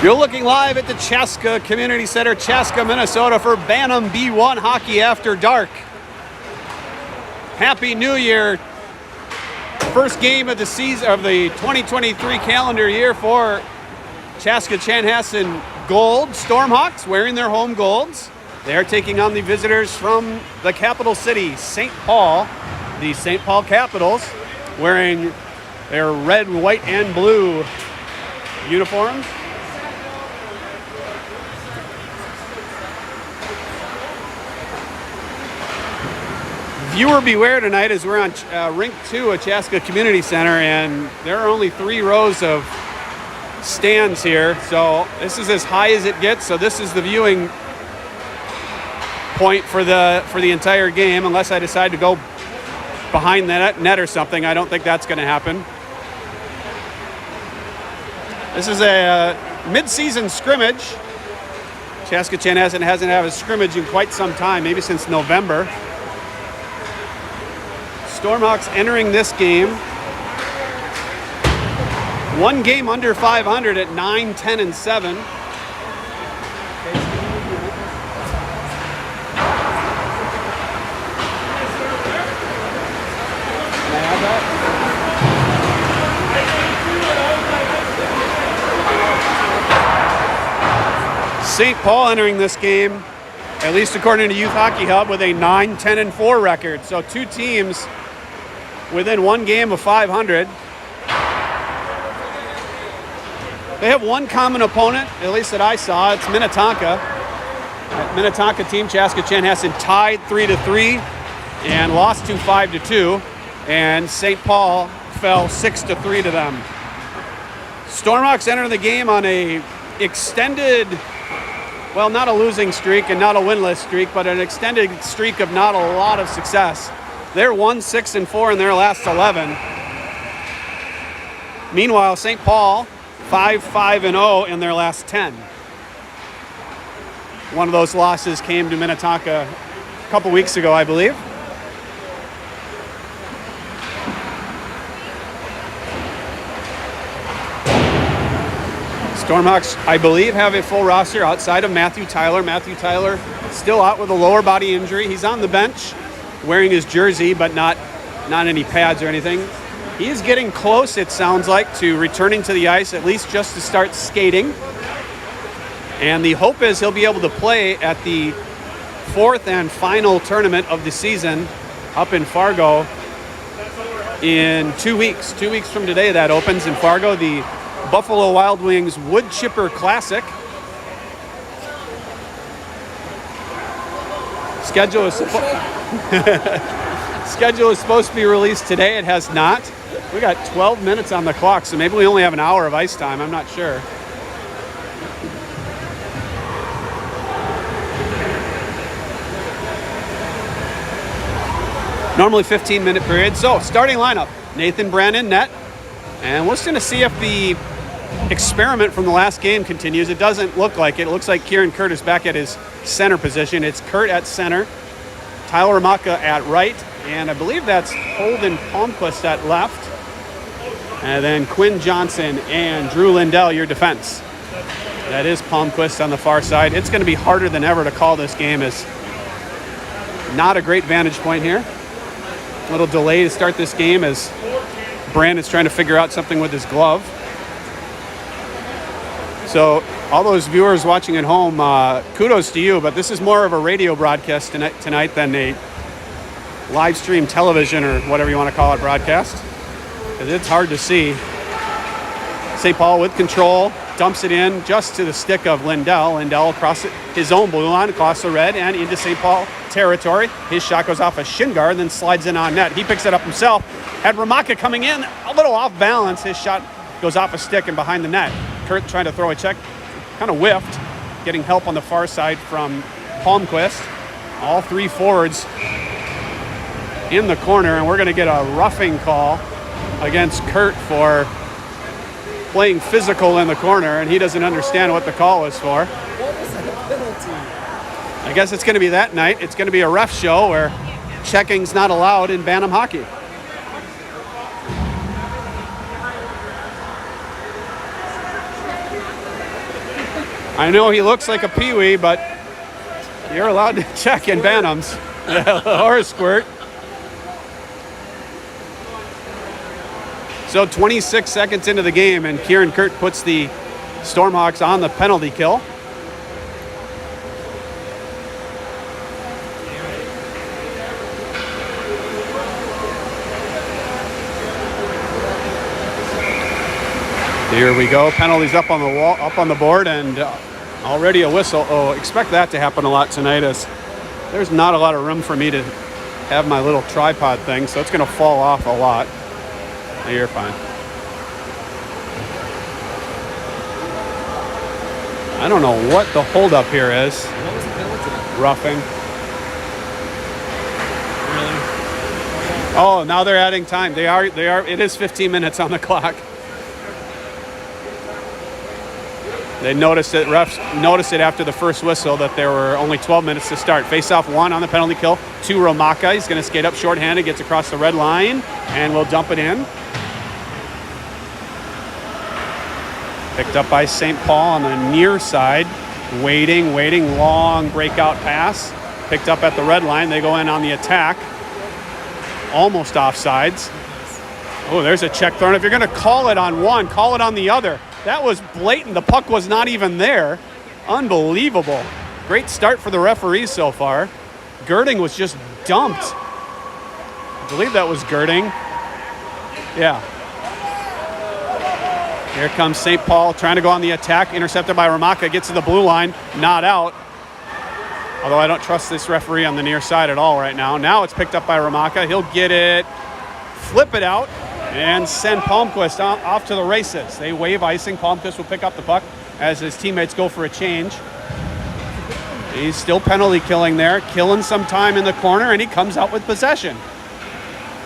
You're looking live at the Chaska Community Center, Chaska, Minnesota for Bantam B1 Hockey After Dark. Happy New Year. First game of the season of the 2023 calendar year for Chaska Chanhassen Gold Stormhawks wearing their home golds. They are taking on the visitors from the capital city, St. Paul, the St. Paul Capitals, wearing their red, white, and blue uniforms. Viewer beware tonight as we're on Rink 2 at Chaska Community Center, and there are only 3 rows of stands here, so this is as high as it gets, so this is the viewing point for the entire game, unless I decide to go behind the net or something. I don't think that's going to happen. This is a mid-season scrimmage. Chaska Chanhassen hasn't had a scrimmage in quite some time, maybe since November. Stormhawks entering this game. One game under 500 at 9, 10, and 7. St. Paul entering this game, at least according to Youth Hockey Hub, with a 9, 10, and 4 record. So 2 teams within one game of 500. They have one common opponent, at least that I saw. It's Minnetonka. That Minnetonka team, Chaska Chanhassen, tied 3-3 and lost to 5-2. And St. Paul fell 6-3 to them. Stormhawks enter the game on a extended, well, not a losing streak and not a winless streak, but an extended streak of not a lot of success. They're 1-6-4 in their last 11. Meanwhile, St. Paul 5-5-0 in their last 10. One of those losses came to Minnetonka a couple weeks ago, I believe. Stormhawks, I believe, have a full roster outside of Matthew Tyler. Matthew Tyler still out with a lower body injury. He's on the bench wearing his jersey, but not any pads or anything. He is getting close, it sounds like, to returning to the ice, at least just to start skating. And the hope is he'll be able to play at the 4th and final tournament of the season up in Fargo in 2 weeks. 2 weeks from today that opens in Fargo, the Buffalo Wild Wings Wood Chipper Classic. Schedule is supposed to be released today. It has not. We got 12 minutes on the clock, so maybe we only have an hour of ice time. I'm not sure. Normally 15-minute period. So, starting lineup. Nathan Brannon, net. And we're just going to see if the experiment from the last game continues. It doesn't look like it. It looks like Kieran Kurt is back at his center position. It's Kurt at center, Tyler Hromatka at right, and I believe that's Holden Palmquist at left. And then Quinn Johnson and Drew Lindell, your defense. That is Palmquist on the far side. It's going to be harder than ever to call this game. As not a great vantage point here. A little delay to start this game as Brandon's trying to figure out something with his glove. So all those viewers watching at home, kudos to you, but this is more of a radio broadcast tonight than a live stream television or whatever you want to call it broadcast. It's hard to see. St. Paul with control, dumps it in just to the stick of Lindell. Lindell across his own blue line, across the red, and into St. Paul territory. His shot goes off a shin guard and then slides in on net. He picks it up himself. Had Hromatka coming in, a little off balance. His shot goes off a stick and behind the net. Kurt trying to throw a check, kind of whiffed, getting help on the far side from Palmquist. All 3 forwards in the corner, and we're going to get a roughing call against Kurt for playing physical in the corner, and he doesn't understand what the call is for. What was that penalty? I guess it's going to be that night. It's going to be a ref show where checking's not allowed in Bantam hockey. I know he looks like a peewee, but you're allowed to check in Bantams. Or a squirt. So 26 seconds into the game, and Kieran Kurt puts the Stormhawks on the penalty kill. Here we go. Penalties up on the wall, up on the board, and already a whistle. Oh, expect that to happen a lot tonight, as there's not a lot of room for me to have my little tripod thing, so it's going to fall off a lot. No, you're fine. I don't know what the holdup here is. What was the penalty? Roughing. Really? Oh, now they're adding time. They are. It is 15 minutes on the clock. They noticed it. Refs noticed it after the first whistle that there were only 12 minutes to start. Face-off 1 on the penalty kill to Hromatka. He's going to skate up shorthanded, gets across the red line, and will dump it in. Picked up by St. Paul on the near side. Waiting. Long breakout pass. Picked up at the red line. They go in on the attack. Almost offsides. Oh, there's a check thrown. If you're going to call it on one, call it on the other. That was blatant. The puck was not even there. Unbelievable. Great start for the referees so far. Girding was just dumped. I believe that was Girding. Yeah. Here comes St. Paul trying to go on the attack. Intercepted by Hromatka. Gets to the blue line. Not out. Although I don't trust this referee on the near side at all right now. Now it's picked up by Hromatka. He'll get it. Flip it out. And send Palmquist off to the races. They wave icing. Palmquist will pick up the puck as his teammates go for a change. He's still penalty killing there, killing some time in the corner, and he comes out with possession.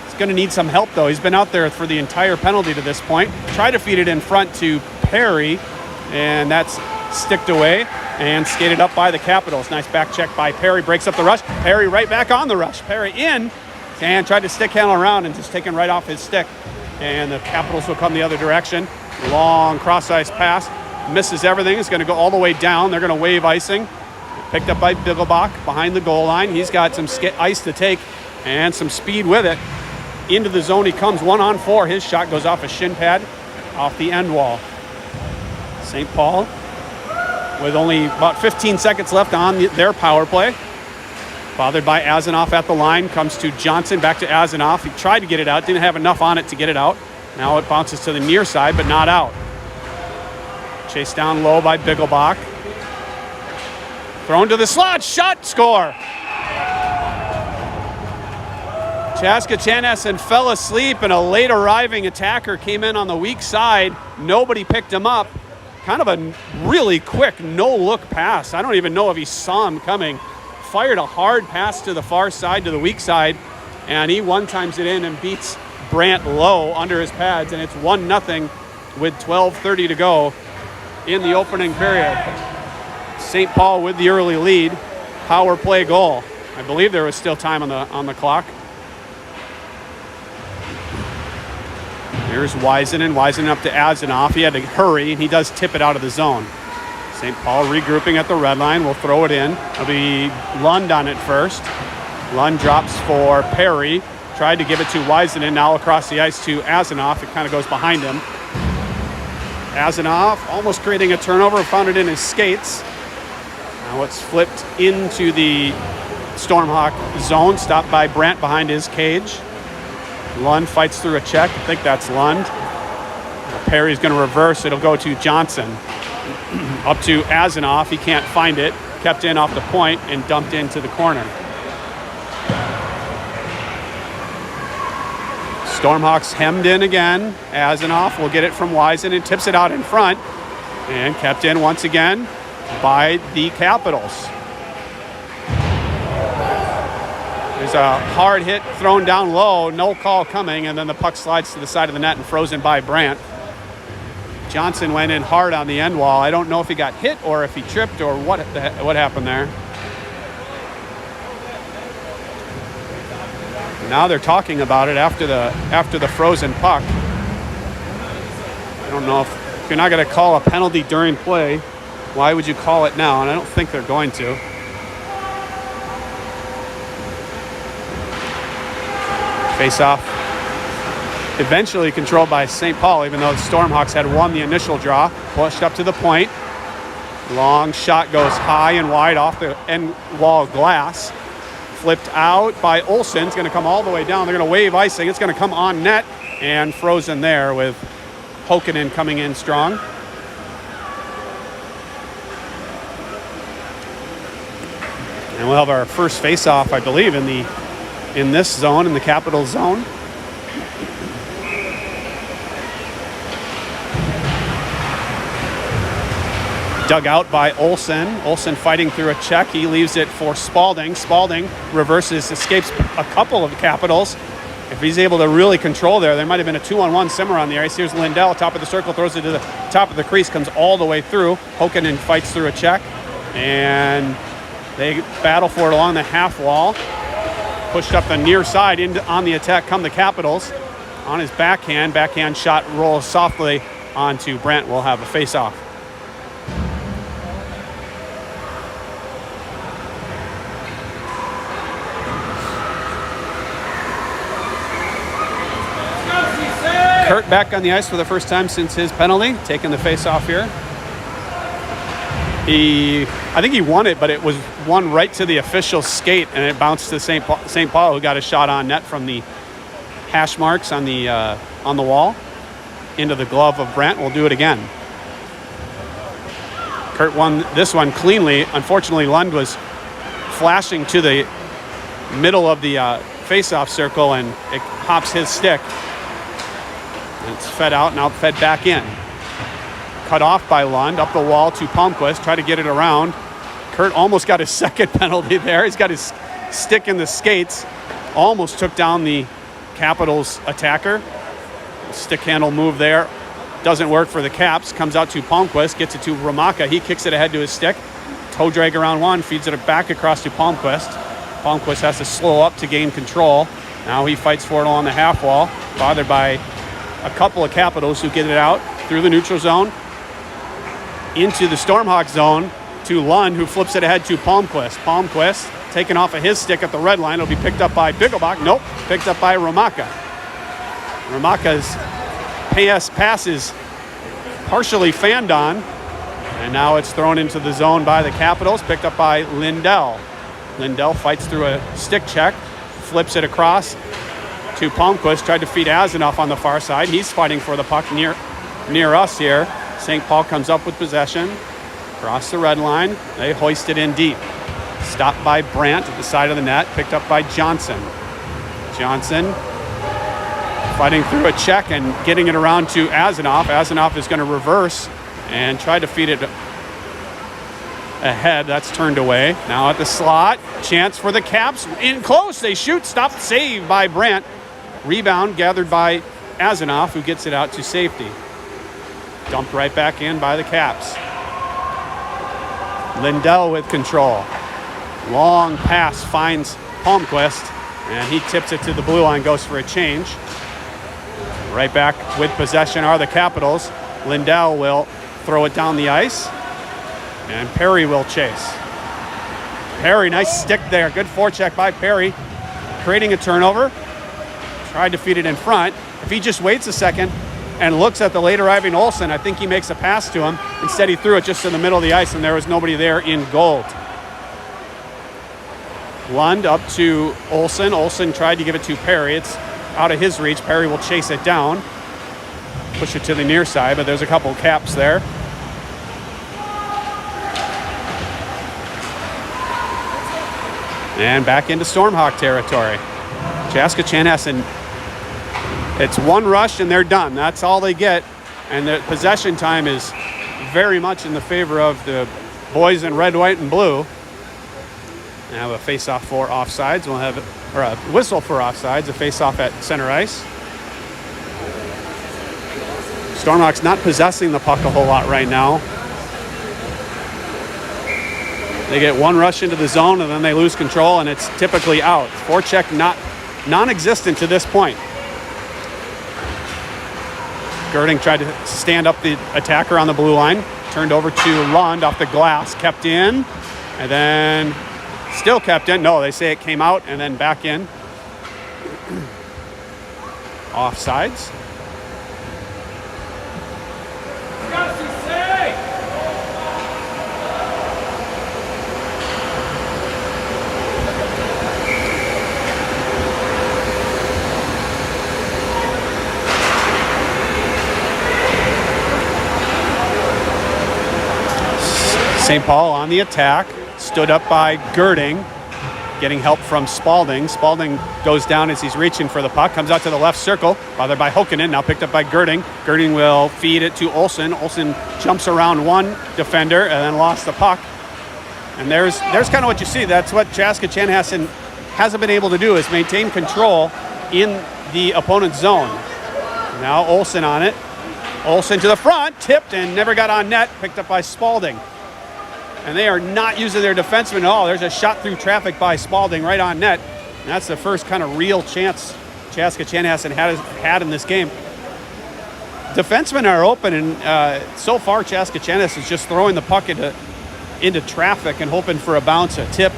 He's going to need some help, though. He's been out there for the entire penalty to this point. Try to feed it in front to Perry, and that's sticked away and skated up by the Capitals. Nice back check by Perry. Breaks up the rush. Perry right back on the rush. Perry in and tried to stick handle around and just taken right off his stick. And the Capitals will come the other direction. Long cross-ice pass. Misses everything. It's going to go all the way down. They're going to wave icing. Picked up by Bigglebach behind the goal line. He's got some ice to take and some speed with it. Into the zone he comes. 1-on-4. His shot goes off a shin pad off the end wall. St. Paul with only about 15 seconds left on their power play. Bothered by Azanoff at the line, comes to Johnson, back to Azanoff. He tried to get it out, didn't have enough on it to get it out. Now it bounces to the near side, but not out. Chased down low by Bigglebach. Thrown to the slot, shot, score! Chaska Chanessen fell asleep, and a late arriving attacker came in on the weak side. Nobody picked him up. Kind of a really quick no-look pass. I don't even know if he saw him coming. Fired a hard pass to the far side, to the weak side, and he one-times it in and beats Brandt low under his pads, and it's 1-0 with 12:30 to go in the opening period. St. Paul with the early lead, power play goal. I believe there was still time on the clock. Here's Weisenen up to Azanoff. He had to hurry, and he does tip it out of the zone. St. Paul regrouping at the red line. Will throw it in. It'll be Lund on it first. Lund drops for Perry. Tried to give it to Weisenen. Now across the ice to Azanoff. It kind of goes behind him. Azanoff almost creating a turnover. Found it in his skates. Now it's flipped into the Stormhawk zone. Stopped by Brandt behind his cage. Lund fights through a check. I think that's Lund. Perry's going to reverse. It'll go to Johnson. Up to Azanoff. He can't find it. Kept in off the point and dumped into the corner. Stormhawks hemmed in again. Azanoff will get it from Weisen and tips it out in front. And kept in once again by the Capitals. There's a hard hit thrown down low. No call coming. And then the puck slides to the side of the net and frozen by Brandt. Johnson went in hard on the end wall. I don't know if he got hit or if he tripped or what happened there. Now they're talking about it after the frozen puck. I don't know if you're not going to call a penalty during play. Why would you call it now? And I don't think they're going to. Face-off eventually controlled by St. Paul, even though the Stormhawks had won the initial draw. Pushed up to the point. Long shot goes high and wide off the end wall glass. Flipped out by Olsen. It's going to come all the way down. They're going to wave icing. It's going to come on net and frozen there with Hokanen coming in strong. And we'll have our first face-off, I believe, in this zone, in the Capital zone. Dug out by Olsen. Olsen fighting through a check. He leaves it for Spalding. Spalding reverses, escapes a couple of Capitals. If he's able to really control there might have been a 2-on-1 simmer on the ice. Here's Lindell, top of the circle, throws it to the top of the crease, comes all the way through. Hokanen fights through a check, and they battle for it along the half wall. Pushed up the near side on the attack come the Capitals. On his backhand shot rolls softly onto Brent. We'll have a face-off. Kurt back on the ice for the first time since his penalty, taking the face-off here. I think he won it, but it was won right to the official skate, and it bounced to St. Paul, who got a shot on net from the hash marks on the wall into the glove of Brent. We'll do it again. Kurt won this one cleanly. Unfortunately, Lund was flashing to the middle of the face-off circle, and it hops his stick. And it's fed out, now fed back in. Cut off by Lund, up the wall to Palmquist, try to get it around. Kurt almost got his second penalty there. He's got his stick in the skates. Almost took down the Capitals attacker. Stick handle move there. Doesn't work for the Caps. Comes out to Palmquist, gets it to Hromatka. He kicks it ahead to his stick. Toe drag around one, feeds it back across to Palmquist. Palmquist has to slow up to gain control. Now he fights for it along the half wall, bothered by a couple of Capitals who get it out through the neutral zone into the Stormhawk zone to Lund, who flips it ahead to Palmquist. Palmquist taken off of his stick at the red line. It'll be picked up by Bigglebach. Nope, picked up by Hromatka. Hromatka's pass is partially fanned on, and now it's thrown into the zone by the Capitals, picked up by Lindell. Lindell fights through a stick check, flips it across to Palmquist, tried to feed Azanoff on the far side. He's fighting for the puck near us here. St. Paul comes up with possession, across the red line. They hoist it in deep. Stopped by Brandt at the side of the net, picked up by Johnson. Johnson fighting through a check and getting it around to Azanoff. Azanoff is going to reverse and try to feed it ahead. That's turned away. Now at the slot, chance for the Caps. In close, they shoot, stopped, saved by Brandt. Rebound gathered by Azanoff, who gets it out to safety. Dumped right back in by the Caps. Lindell with control. Long pass finds Palmquist, and he tips it to the blue line, goes for a change. Right back with possession are the Capitals. Lindell will throw it down the ice, and Perry will chase. Perry, nice stick there. Good forecheck by Perry, creating a turnover. Tried to feed it in front. If he just waits a second and looks at the late arriving Olsen, I think he makes a pass to him. Instead, he threw it just in the middle of the ice, and there was nobody there in goal. Lund up to Olsen. Olsen tried to give it to Perry. It's out of his reach. Perry will chase it down, push it to the near side, but there's a couple Caps there. And back into Stormhawk territory. Chaska Chanhassen, it's one rush and they're done. That's all they get. And the possession time is very much in the favor of the boys in red, white, and blue. We have a face-off for offsides. We'll have a whistle for offsides, a face-off at center ice. Stormhawks not possessing the puck a whole lot right now. They get one rush into the zone and then they lose control and it's typically out. Forecheck non-existent to this point. Girding tried to stand up the attacker on the blue line. turned over to Lund off the glass, kept in, and then still kept in. No, they say it came out and then back in. Offsides. St. Paul on the attack, stood up by Girding, getting help from Spalding. Spalding goes down as he's reaching for the puck, comes out to the left circle, bothered by Hokkinen, now picked up by Girding. Girding will feed it to Olsen. Olsen jumps around one defender and then lost the puck. And there's kind of what you see. That's what Chaska Chanhassen hasn't been able to do, is maintain control in the opponent's zone. Now Olsen on it. Olsen to the front, tipped and never got on net, picked up by Spalding. And they are not using their defenseman at all. There's a shot through traffic by Spalding right on net. And that's the first kind of real chance Chaska Chanhassen had in this game. Defensemen are open, and so far Chaska Chanhassen is just throwing the puck into traffic and hoping for a bounce, a tip,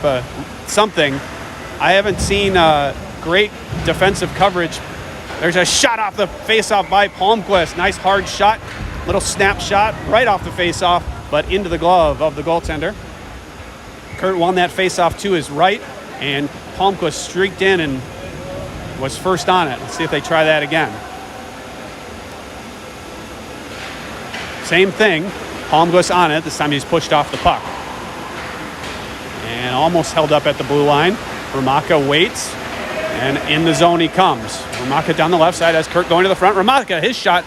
something. I haven't seen great defensive coverage. There's a shot off the faceoff by Palmquist. Nice hard shot, little snap shot right off the faceoff, but into the glove of the goaltender. Kurt won that faceoff to his right, and Palmquist streaked in and was first on it. Let's see if they try that again. Same thing, Palmquist on it. This time he's pushed off the puck. And almost held up at the blue line. Hromatka waits, and in the zone he comes. Hromatka down the left side as Kurt going to the front. Hromatka, his shot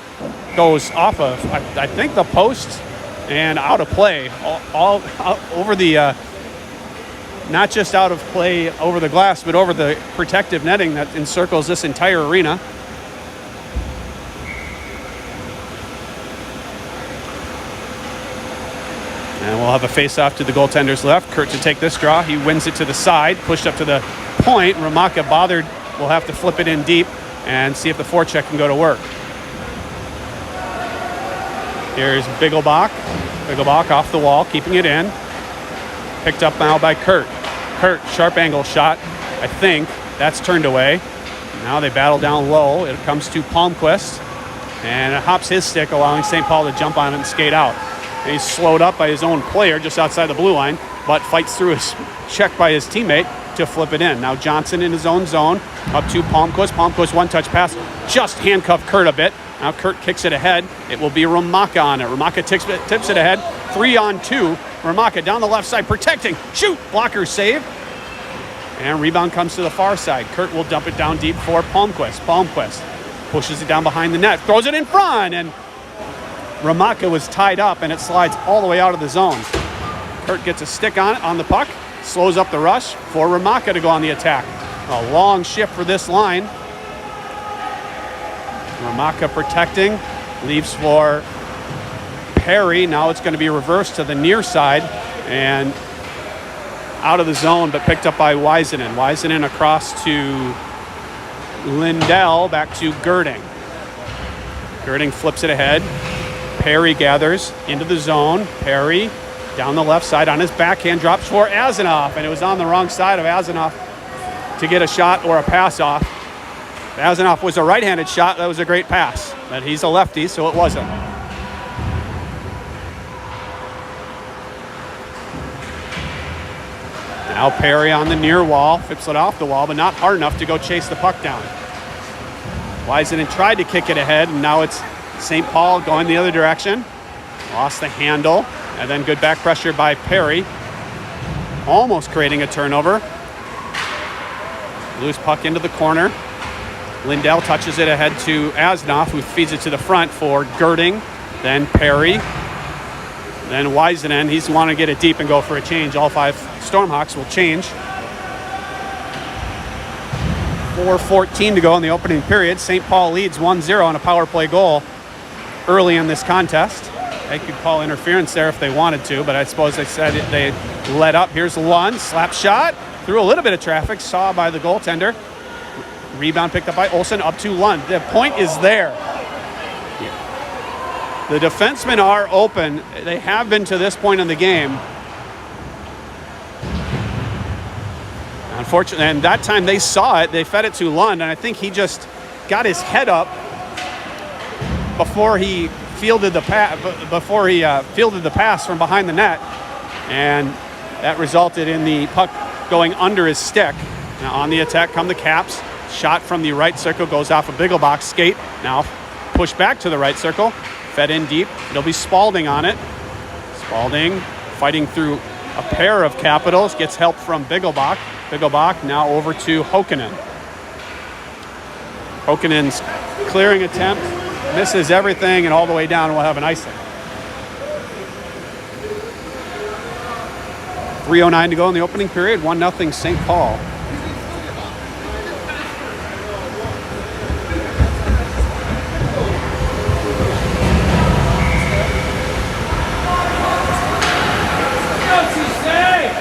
goes off of, I think, the post and out of play, all out over the, not just out of play over the glass, but over the protective netting that encircles this entire arena. And we'll have a face-off to the goaltender's left. Kurt to take this draw. He wins it to the side, pushed up to the point. Hromatka bothered, will have to flip it in deep and see if the forecheck can go to work. Here's Bigglebach. Bigglebach off the wall, keeping it in. Picked up now by Kurt. Kurt, sharp angle shot. I think that's turned away. Now they battle down low. It comes to Palmquist, and it hops his stick, allowing St. Paul to jump on it and skate out. And he's slowed up by his own player just outside the blue line, but fights through his check by his teammate to flip it in. Now Johnson in his own zone, up to Palmquist. Palmquist one-touch pass, just handcuffed Kurt a bit. Now Kurt kicks it ahead. It will be Hromatka on it. Hromatka tips it ahead. 3-on-2. Hromatka down the left side, protecting. Shoot! Blocker save. And rebound comes to the far side. Kurt will dump it down deep for Palmquist. Palmquist pushes it down behind the net, throws it in front, and Hromatka was tied up, and it slides all the way out of the zone. Kurt gets a stick on it, on the puck, slows up the rush for Hromatka to go on the attack. A long shift for this line. Hromatka protecting, leaves for Perry. Now it's going to be reversed to the near side and out of the zone, but picked up by Weisenen. Weisenen across to Lindell, back to Girding. Girding flips it ahead. Perry gathers into the zone. Perry down the left side on his backhand, drops for Azanoff, and it was on the wrong side of Azanoff to get a shot or a pass off. Azanoff was a right-handed shot. That was a great pass, but he's a lefty, so it wasn't. Now Perry on the near wall, flips it off the wall, but not hard enough to go chase the puck down. Weisenen tried to kick it ahead, and now it's St. Paul going the other direction. Lost the handle, and then good back pressure by Perry. Almost creating a turnover. Loose puck into the corner. Lindell touches it ahead to Asnoff, who feeds it to the front for Girding, then Perry, then Weisenen. He's want to get it deep and go for a change. All five Stormhawks will change. 4:14 to go in the opening period. St. Paul leads 1-0 on a power play goal early in this contest. They could call interference there if they wanted to, but I suppose they said they let up. Here's Lund, slap shot, through a little bit of traffic, saw by the goaltender. Rebound picked up by Olsen, up to Lund. The point is there. The defensemen are open. They have been to this point in the game. Unfortunately, and that time they saw it. They fed it to Lund, and I think he just got his head up before he fielded the pass from behind the net, and that resulted in the puck going under his stick. Now on the attack come the Caps. Shot from the right circle goes off a Bigglebach's skate. Now pushed back to the right circle, fed in deep. It'll be Spalding on it. Spalding fighting through a pair of Capitals, gets help from Bigglebach. Bigglebach now over to Hokkinen. Hokkinen's clearing attempt, misses everything, and all the way down we'll have an icing. 3:09 to go in the opening period, 1-0 St. Paul.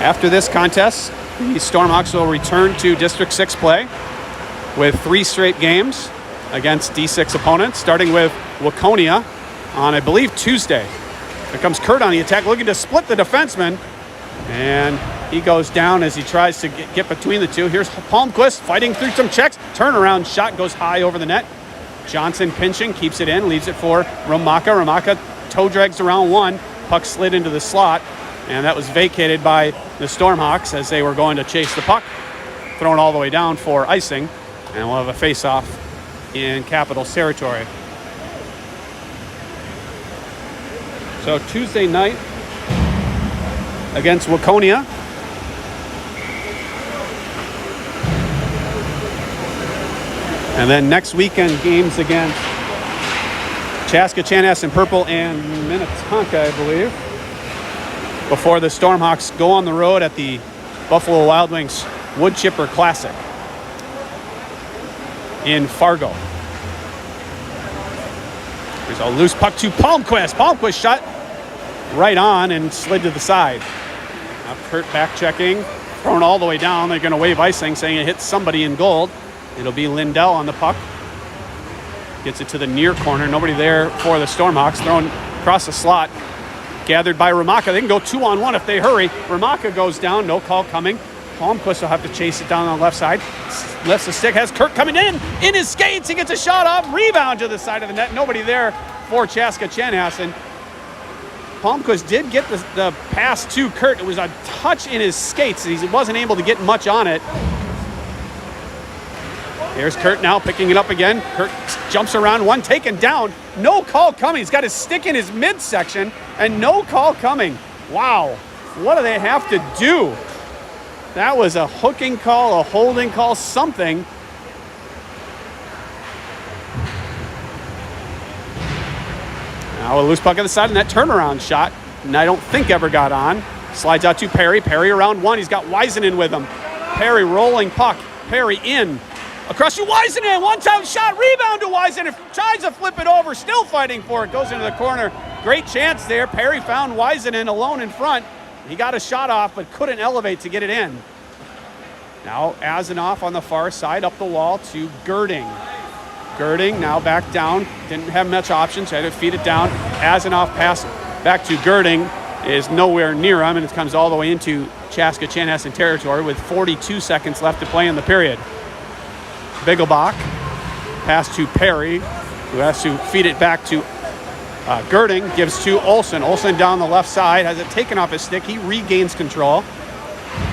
After this contest, the Stormhawks will return to District 6 play with 3 straight games against D6 opponents, starting with Waconia on, I believe, Tuesday. Here comes Kurt on the attack, looking to split the defenseman, and he goes down as he tries to get between the two. Here's Palmquist fighting through some checks. Turnaround shot goes high over the net. Johnson pinching, keeps it in, leaves it for Hromatka. Hromatka toe drags around one, puck slid into the slot, and that was vacated by the Stormhawks as they were going to chase the puck, thrown all the way down for icing, and we'll have a face-off in Capitals territory. So Tuesday night against Waconia. And then next weekend games against Chaska, Chanhassen Purple, and Minnetonka, I believe, before the Stormhawks go on the road at the Buffalo Wild Wings Wood Chipper Classic in Fargo. There's a loose puck to Palmquist. Palmquist shot right on and slid to the side. Now Kurt back checking, thrown all the way down. They're going to wave icing, saying it hit somebody in gold. It'll be Lindell on the puck. Gets it to the near corner. Nobody there for the Stormhawks. Thrown across the slot. Gathered by Hromatka. They can go 2-on-1 if they hurry. Hromatka goes down. No call coming. Palmquist will have to chase it down on the left side. Lifts the stick. Has Kurt coming in his skates. He gets a shot off. Rebound to the side of the net. Nobody there for Chaska Chanhassen. Palmquist did get the pass to Kurt. It was a touch in his skates. He wasn't able to get much on it. Here's Kurt now picking it up again. Kurt jumps around one, taken down. No call coming. He's got his stick in his midsection and no call coming. Wow. What do they have to do? That was a hooking call, a holding call, something. Now a loose puck on the side, and that turnaround shot, and I don't think ever got on. Slides out to Perry. Perry around one. He's got Weisenen with him. Perry rolling puck. Perry in. Across to Weisenen. One-time shot. Rebound to Weisenen. Tries to flip it over. Still fighting for it. Goes into the corner. Great chance there. Perry found Weisenen alone in front. He got a shot off, but couldn't elevate to get it in. Now Azanoff on the far side, up the wall to Girding. Girding now back down. Didn't have much options. Had to feed it down. Azanoff pass back to Girding is nowhere near him, and it comes all the way into Chaska Chanhassen territory with 42 seconds left to play in the period. Bigglebach pass to Perry, who has to feed it back to Girding, gives to Olsen. Olsen down the left side, has it taken off his stick. He regains control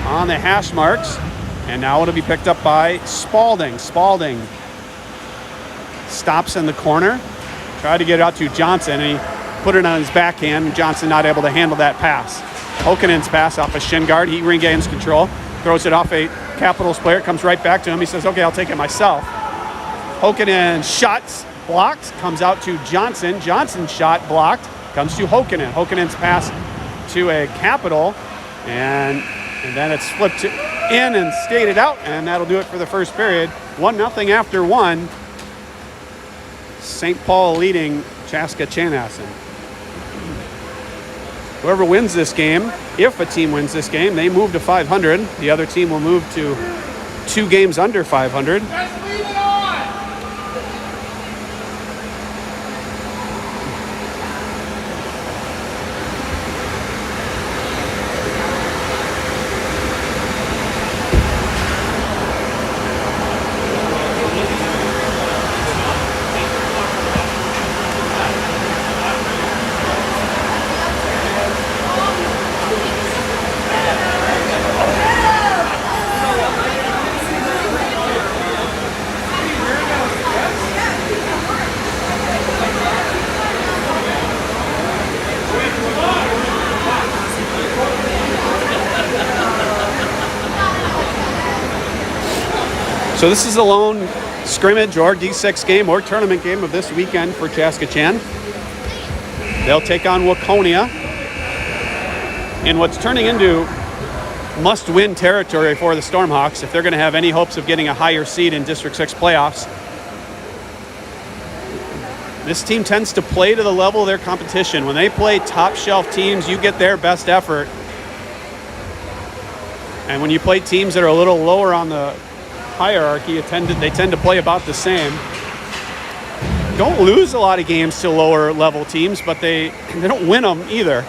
on the hash marks, and now it'll be picked up by Spalding. Spalding stops in the corner, tried to get it out to Johnson, and he put it on his backhand. Johnson not able to handle that pass. Hokkinen's pass off a shin guard. He regains control, throws it off a Capitals player. It comes right back to him. He says, okay, I'll take it myself. Hokkinen shots, blocked, comes out to Johnson. Johnson's shot blocked, comes to Hokkinen. Hokkinen's pass to a Capital, and then it's flipped in and skated out, and that'll do it for the first period. 1-0 after one. St. Paul leading Chaska Chanhassen. Whoever wins this game, if a team wins this game, they move to 500. The other team will move to 2 games under 500. So this is the lone scrimmage or D6 game or tournament game of this weekend for Chaska. They'll take on Waconia in what's turning into must-win territory for the Stormhawks if they're going to have any hopes of getting a higher seed in District 6 playoffs. This team tends to play to the level of their competition. When they play top-shelf teams, you get their best effort. And when you play teams that are a little lower on the hierarchy, they tend to play about the same. Don't lose a lot of games to lower level teams, but they don't win them either.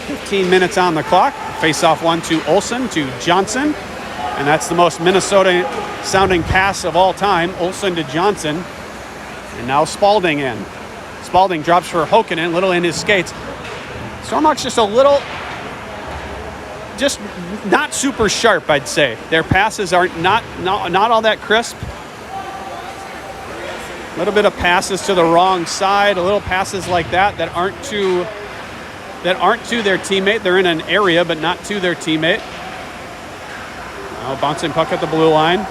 15 minutes on the clock. Face-off one to Olsen to Johnson. And that's the most Minnesota-sounding pass of all time. Olsen to Johnson. And now Spalding in. Spalding drops for Hokkanen, little in his skates. Stormhawks just not super sharp, I'd say. Their passes are not all that crisp. A little bit of passes to the wrong side, a little passes like that aren't to their teammate. They're in an area, but not to their teammate. Now bouncing puck at the blue line,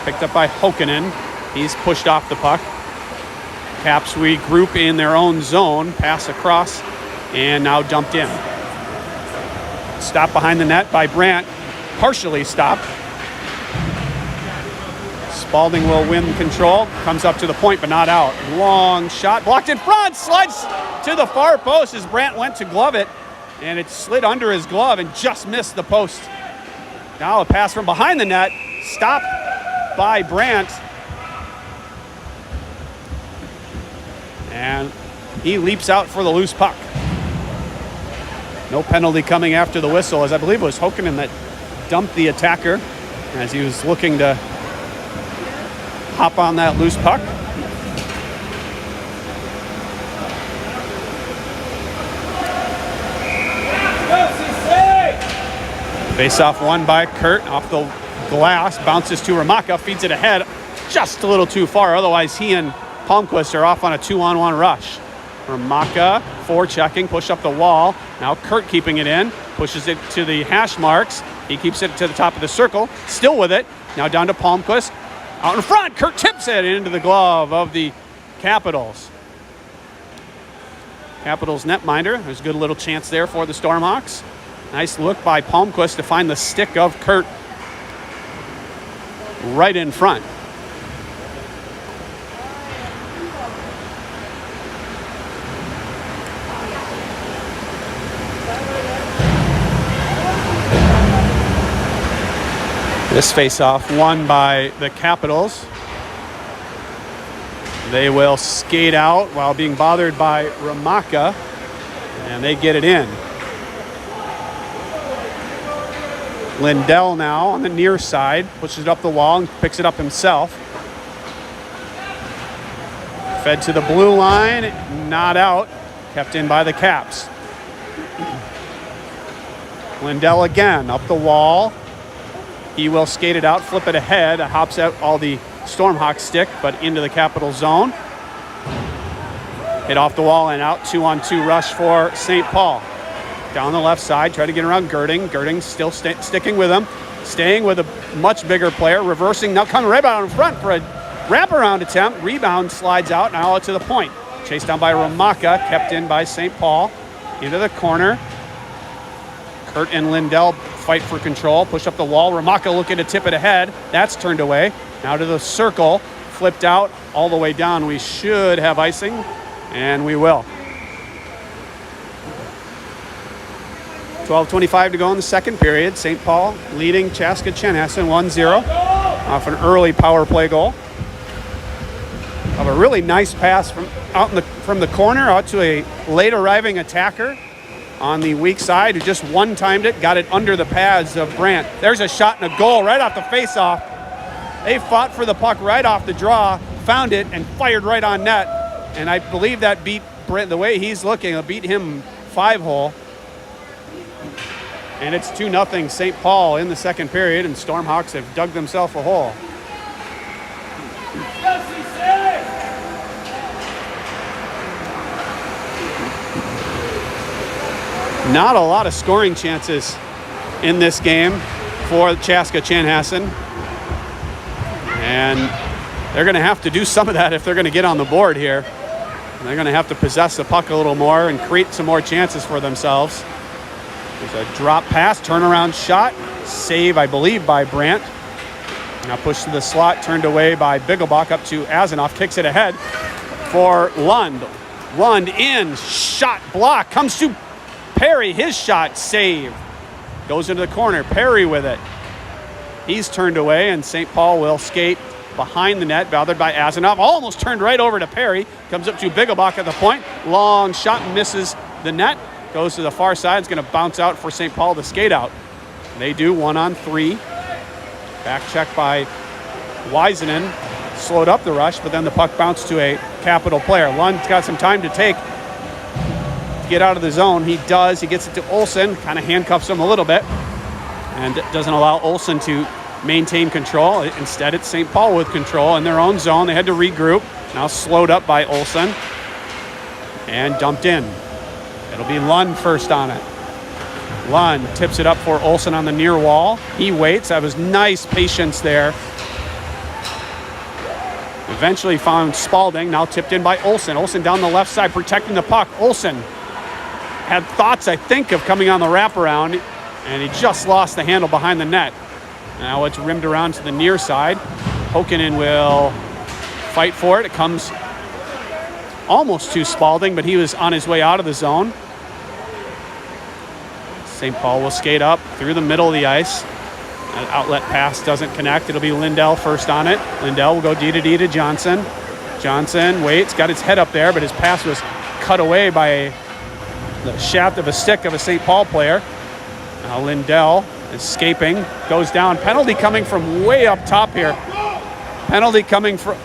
picked up by Hokkanen. He's pushed off the puck. Caps regroup in their own zone, pass across, and now dumped in. Stopped behind the net by Brandt, partially stopped. Spalding will win control, comes up to the point but not out. Long shot, blocked in front, slides to the far post as Brandt went to glove it, and it slid under his glove and just missed the post. Now a pass from behind the net, stopped by Brandt. And he leaps out for the loose puck. No penalty coming after the whistle, as I believe it was Hokkanen that dumped the attacker as he was looking to hop on that loose puck. Face-off won by Kurt off the glass, bounces to Hromatka, feeds it ahead just a little too far. Otherwise, he and Palmquist are off on a 2-on-1 rush. Hromatka forechecking, push up the wall. Now Kurt keeping it in, pushes it to the hash marks. He keeps it to the top of the circle, still with it. Now down to Palmquist. Out in front, Kurt tips it into the glove of the Capitals. Capitals netminder. There's a good little chance there for the Stormhawks. Nice look by Palmquist to find the stick of Kurt right in front. This face-off won by the Capitals. They will skate out while being bothered by Hromatka, and they get it in. Lindell now on the near side, pushes it up the wall and picks it up himself. Fed to the blue line, not out, kept in by the Caps. Lindell again, up the wall. He will skate it out, flip it ahead, hops out all the Stormhawk stick, but into the Capital zone. Hit off the wall and out, 2-on-2 rush for St. Paul. Down the left side, try to get around Girding. Girding still sticking with him, staying with a much bigger player, reversing, now coming right out in front for a wraparound attempt. Rebound slides out, now out to the point. Chased down by Hromatka, kept in by St. Paul. Into the corner. Kurt and Lindell fight for control, push up the wall. Hromatka looking to tip it ahead. That's turned away. Now to the circle, flipped out all the way down. We should have icing, and we will. 12:25 to go in the second period. St. Paul leading Chaska Chenessen 1-0 off an early power play goal. Of a really nice pass from the corner out to a late arriving attacker on the weak side who just one-timed it, got it under the pads of Brandt. There's a shot and a goal right off the face-off. They fought for the puck right off the draw, found it, and fired right on net. And I believe that beat Brandt, the way he's looking, it beat him 5-hole. And it's 2-0 St. Paul in the second period, and Stormhawks have dug themselves a hole. Not a lot of scoring chances in this game for Chaska Chanhassen. And they're going to have to do some of that if they're going to get on the board here. They're going to have to possess the puck a little more and create some more chances for themselves. There's a drop pass, turnaround shot, save, I believe, by Brandt. Now pushed to the slot, turned away by Bigglebach up to Azanoff, kicks it ahead for Lund. Lund in, shot block, comes to Perry, his shot, save. Goes into the corner, Perry with it. He's turned away, and St. Paul will skate behind the net, bothered by Azanoff. Almost turned right over to Perry. Comes up to Bigglebach at the point. Long shot, misses the net. Goes to the far side. It's going to bounce out for St. Paul to skate out. They do 1-on-3. Back check by Weisenen. Slowed up the rush, but then the puck bounced to a Capital player. Lund's got some time to take to get out of the zone. He does. He gets it to Olsen. Kind of handcuffs him a little bit and doesn't allow Olsen to maintain control. Instead, it's St. Paul with control in their own zone. They had to regroup. Now slowed up by Olsen and dumped in. It'll be Lund first on it. Lund tips it up for Olsen on the near wall. He waits. That was nice patience there. Eventually found Spalding. Now tipped in by Olsen. Olsen down the left side protecting the puck. Olsen had thoughts, I think, of coming on the wraparound, and he just lost the handle behind the net. Now it's rimmed around to the near side. Hokinen will fight for it. It comes almost to Spalding, but he was on his way out of the zone. St. Paul will skate up through the middle of the ice. That outlet pass doesn't connect. It'll be Lindell first on it. Lindell will go D to D to Johnson. Johnson waits, got his head up there, but his pass was cut away by the shaft of a stick of a St. Paul player. Now Lindell escaping, goes down. Penalty coming from way up top here. Penalty coming from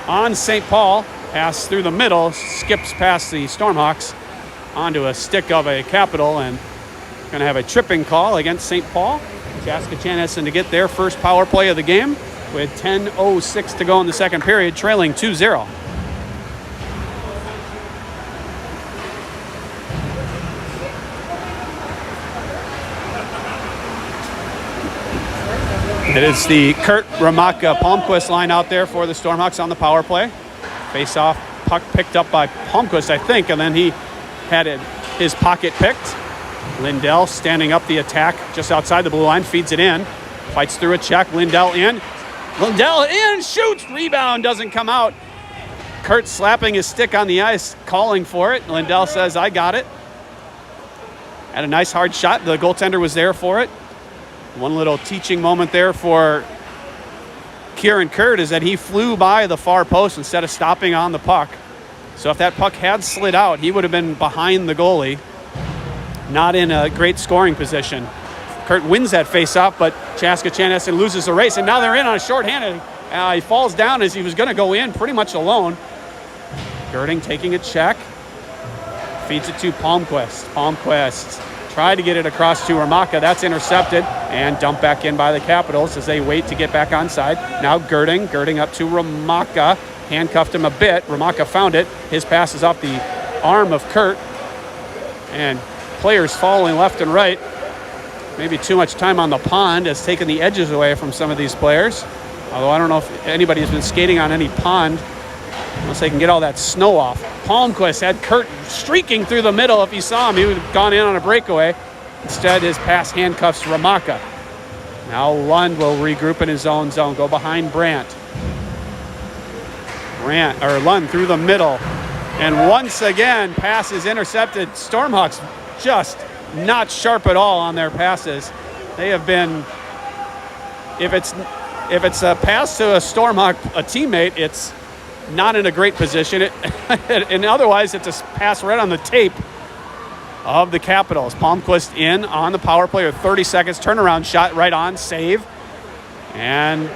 on St. Paul. Pass through the middle, skips past the Stormhawks onto a stick of a Capital, and going to have a tripping call against St. Paul. Chaska Chanhassen to get their first power play of the game with 10:06 to go in the second period, trailing 2-0. It is the Kurt Hromatka Palmquist line out there for the Stormhawks on the power play. Face-off puck picked up by Palmquist, I think, and then he had his pocket picked. Lindell standing up the attack just outside the blue line, feeds it in, fights through a check. Lindell in, shoots, rebound doesn't come out. Kurt slapping his stick on the ice, calling for it. Lindell says, I got it. Had a nice hard shot. The goaltender was there for it. One little teaching moment there for Kieran Kurt is that he flew by the far post instead of stopping on the puck. So if that puck had slid out, he would have been behind the goalie, not in a great scoring position. Kurt wins that face-off, but Chaska Chanhassen loses the race, and now they're in on a shorthanded. He falls down as he was going to go in pretty much alone. Girding taking a check. Feeds it to Palmquist. Palmquist tried to get it across to Hromatka. That's intercepted and dumped back in by the Capitals as they wait to get back onside. Now Girding up to Hromatka. Handcuffed him a bit. Hromatka found it. His pass is off the arm of Kurt. And players following left and right. Maybe too much time on the pond has taken the edges away from some of these players. Although I don't know if anybody has been skating on any pond unless they can get all that snow off. Palmquist had Kurt streaking through the middle. If he saw him, he would have gone in on a breakaway. Instead, his pass handcuffs Hromatka. Now Lund will regroup in his own zone, go behind Brandt. Lund through the middle. And once again, pass is intercepted. Stormhawks just not sharp at all on their passes. They have been, if it's a pass to a Stormhawk, a teammate, it's not in a great position. And otherwise, it's a pass right on the tape of the Capitals. Palmquist in on the power play with 30 seconds. Turnaround shot right on. Save. And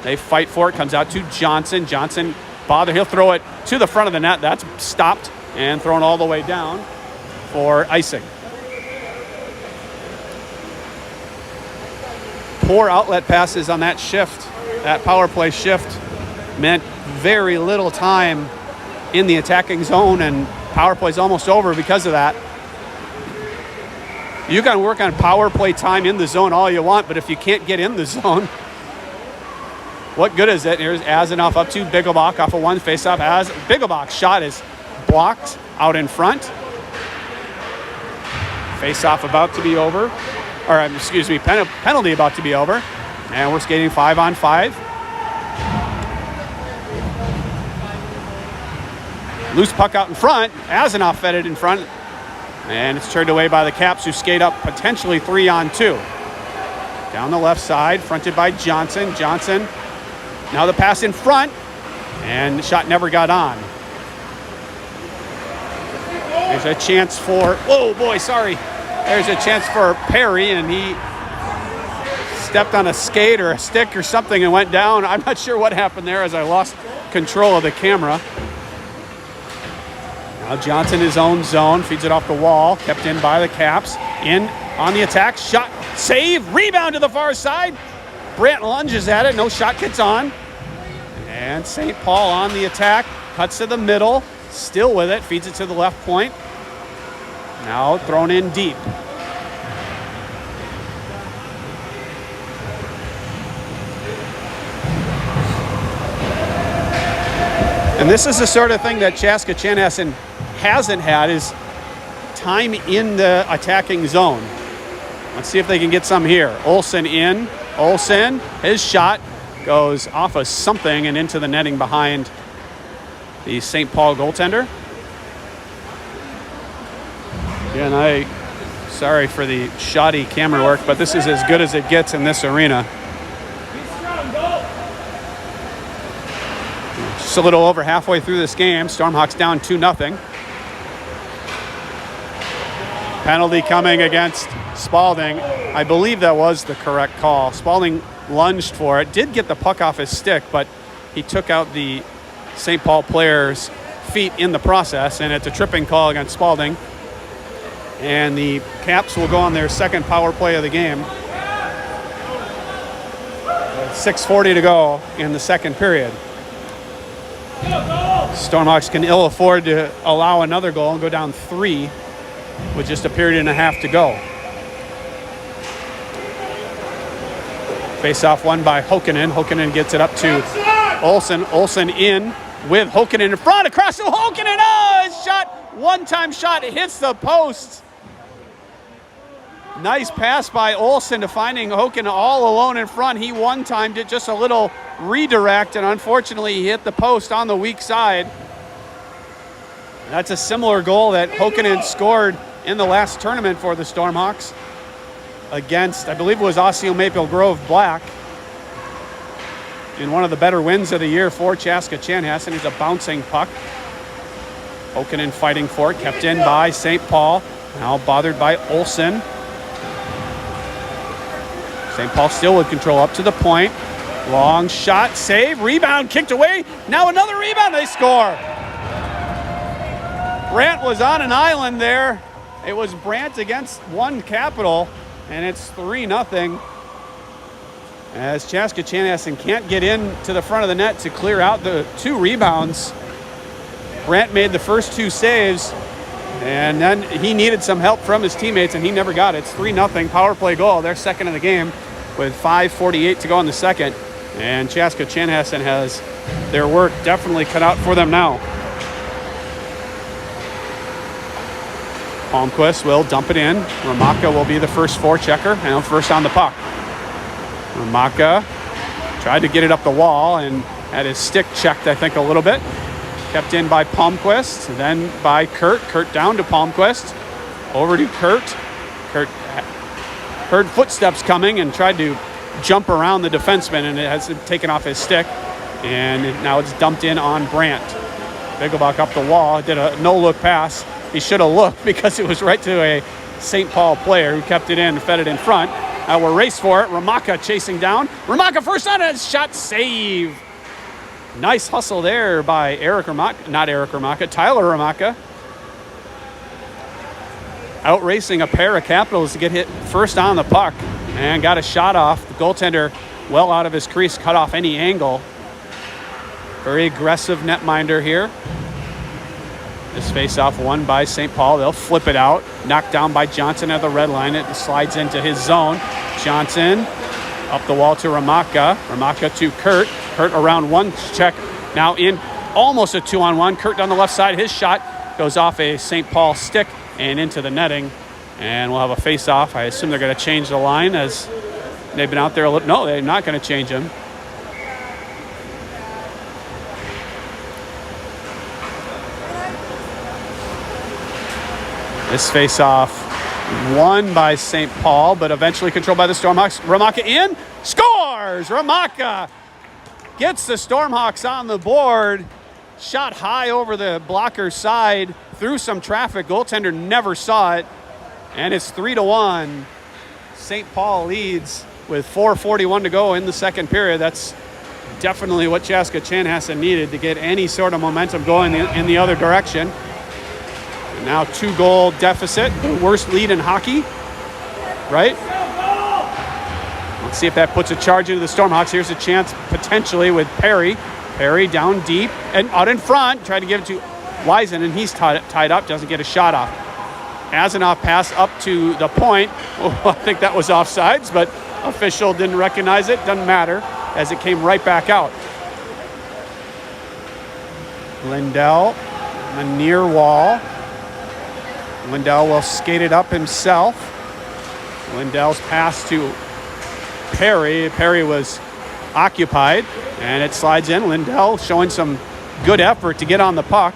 they fight for it. Comes out to Johnson. Johnson bothered. He'll throw it to the front of the net. That's stopped and thrown all the way down for icing. Poor outlet passes on that shift. That power play shift meant very little time in the attacking zone, and power play's almost over because of that. You can work on power play time in the zone all you want, but if you can't get in the zone, what good is it? Here's Azanoff up to Bigglebach off of one faceoff. As Bigglebach's shot is blocked out in front. Faceoff about to be over. Or, excuse me, penalty about to be over. And we're skating 5-on-5. Loose puck out in front. Azanoff fed it in front. And it's turned away by the Caps, who skate up potentially 3-on-2. Down the left side, fronted by Johnson. Johnson, now the pass in front. And the shot never got on. There's a chance for, oh boy, sorry. There's a chance for Perry, and he stepped on a skate or a stick or something and went down. I'm not sure what happened there as I lost control of the camera. Now Johnson, his own zone, feeds it off the wall, kept in by the Caps. In on the attack, shot, save, rebound to the far side. Brandt lunges at it, no shot gets on. And St. Paul on the attack, cuts to the middle, still with it, feeds it to the left point. Now thrown in deep. And this is the sort of thing that Chaska Chanhassen hasn't had, is time in the attacking zone. Let's see if they can get some here. Olsen in. Olsen, his shot goes off of something and into the netting behind the St. Paul goaltender. Again, sorry for the shoddy camera work, but this is as good as it gets in this arena. Just a little over halfway through this game. Stormhawks down 2-0. Penalty coming against Spalding. I believe that was the correct call. Spalding lunged for it, did get the puck off his stick, but he took out the St. Paul player's feet in the process, and it's a tripping call against Spalding. And the Caps will go on their second power play of the game. 6:40 to go in the second period. Stormhawks can ill afford to allow another goal and go down 3 with just a period and a half to go. Face-off won by Hokkinen. Hokkinen gets it up to Olsen. Olsen in with Hokkinen in front. Across to Hokkinen. Oh, his shot, one-time shot, hits the post. Nice pass by Olsen to finding Hokkinen all alone in front. He one-timed it, just a little redirect, and unfortunately he hit the post on the weak side. That's a similar goal that Hokkinen scored in the last tournament for the Stormhawks against, I believe it was Osseo Maple Grove Black, in one of the better wins of the year for Chaska Chanhassen. It's a bouncing puck. Hokkinen fighting for it, kept in by St. Paul, now bothered by Olsen. St. Paul still with control up to the point. Long shot, save, rebound, kicked away. Now another rebound, they score. Brandt was on an island there. It was Brandt against one Capital, and it's 3-0. As Chaska Chanhassen can't get in to the front of the net to clear out the 2 rebounds. Brandt made the first 2 saves, and then he needed some help from his teammates, and he never got it. It's 3-0 power play goal, their second of the game, with 5:48 to go in the second. And Chaska Chanhassen has their work definitely cut out for them now. Palmquist will dump it in. Hromatka will be the first forechecker, and first on the puck. Hromatka tried to get it up the wall and had his stick checked, I think, a little bit. Kept in by Palmquist, then by Kurt. Kurt down to Palmquist. Over to Kurt. Kurt heard footsteps coming and tried to jump around the defenseman, and it has taken off his stick. And now it's dumped in on Brandt. Bigglebach up the wall, did a no-look pass. He should have looked because it was right to a St. Paul player who kept it in and fed it in front. We'll race for it. Hromatka chasing down. Hromatka first on it. Shot save. Nice hustle there by Tyler Hromatka. Out racing a pair of Capitals to get hit first on the puck and got a shot off. The goaltender well out of his crease, cut off any angle. Very aggressive netminder here. This face-off won by St. Paul. They'll flip it out. Knocked down by Johnson at the red line. It slides into his zone. Johnson up the wall to Hromatka. Hromatka to Kurt. Kurt around one check. Now in almost a 2-on-1. Kurt down the left side. His shot goes off a St. Paul stick and into the netting. And we'll have a face-off. I assume they're going to change the line as they've been out there a little. No, they're not going to change them. This face-off won by St. Paul, but eventually controlled by the Stormhawks. Hromatka in, scores! Hromatka gets the Stormhawks on the board. Shot high over the blocker's side, through some traffic. Goaltender never saw it, and it's 3-1. St. Paul leads with 4:41 to go in the second period. That's definitely what Chaska Chanhassen needed to get any sort of momentum going in the other direction. Now 2-goal deficit, the worst lead in hockey, right? Let's see if that puts a charge into the Stormhawks. Here's a chance potentially with Perry. Perry down deep and out in front, tried to give it to Wiesen, and he's tied up, doesn't get a shot off. Azanoff pass up to the point. Oh, I think that was offsides, but official didn't recognize it. Doesn't matter, as it came right back out. Lindell, the near wall. Lindell will skate it up himself. Lindell's pass to Perry. Perry was occupied, and it slides in. Lindell showing some good effort to get on the puck.